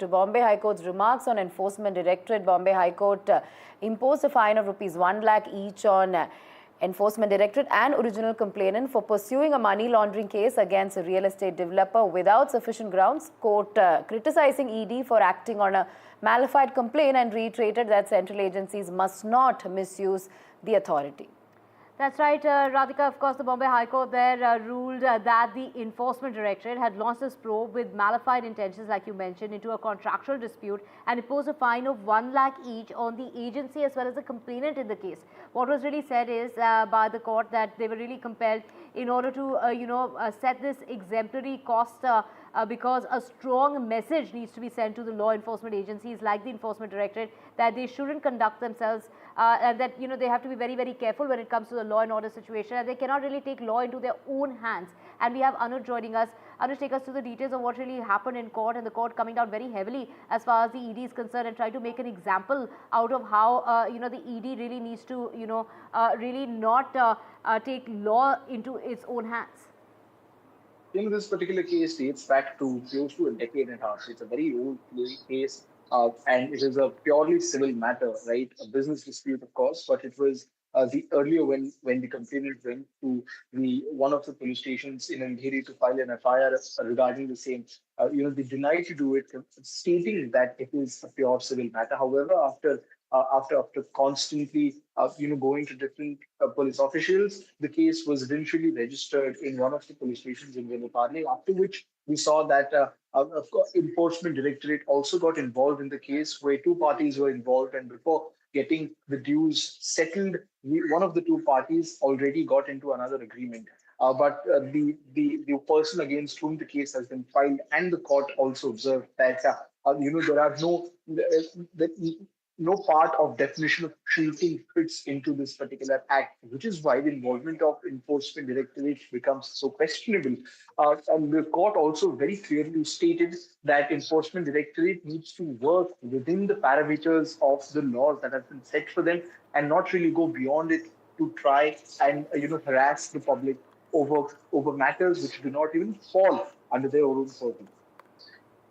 to Bombay High Court's remarks on Enforcement Directorate. Bombay High Court imposed a fine of rupees 1 lakh each on Enforcement Directorate and original complainant for pursuing a money laundering case against a real estate developer without sufficient grounds. Court criticizing ED for acting on a malified complaint and reiterated that central agencies must not misuse the authority. That's right, Radhika. Of course, the Bombay High Court there ruled that the Enforcement Directorate had launched this probe with malified intentions, like you mentioned, into a contractual dispute and imposed a fine of 1 lakh each on the agency as well as the complainant in the case. What was really said is by the court that they were really compelled in order to, set this exemplary cost because a strong message needs to be sent to the law enforcement agencies like the Enforcement Directorate that they shouldn't conduct themselves and that they have to be very, very careful when it comes to the law and order situation, and they cannot really take law into their own hands. And we have Anuj joining us. Anuj, take us through the details of what really happened in court, and the court coming down very heavily as far as the ED is concerned and try to make an example out of how the ED really needs to really not take law into its own hands. This particular case dates back to close to a decade and a half. It's a very old case, and it is a purely civil matter, right? A business dispute, of course, but it was the earlier when the complainant went to one of the police stations in Andheri to file an FIR regarding the same. They denied to do it, stating that it is a pure civil matter. However, after constantly going to different police officials, the case was eventually registered in one of the police stations in Villaparle, after which we saw that of course, Enforcement Directorate also got involved in the case, where two parties were involved, and before getting the dues settled, one of the two parties already got into another agreement. But the person against whom the case has been filed, and the court also observed that there are no part of definition of cheating fits into this particular act, which is why the involvement of Enforcement Directorate becomes so questionable. And the court also very clearly stated that Enforcement Directorate needs to work within the parameters of the laws that have been set for them and not really go beyond it to try and harass the public over matters which do not even fall under their own purview.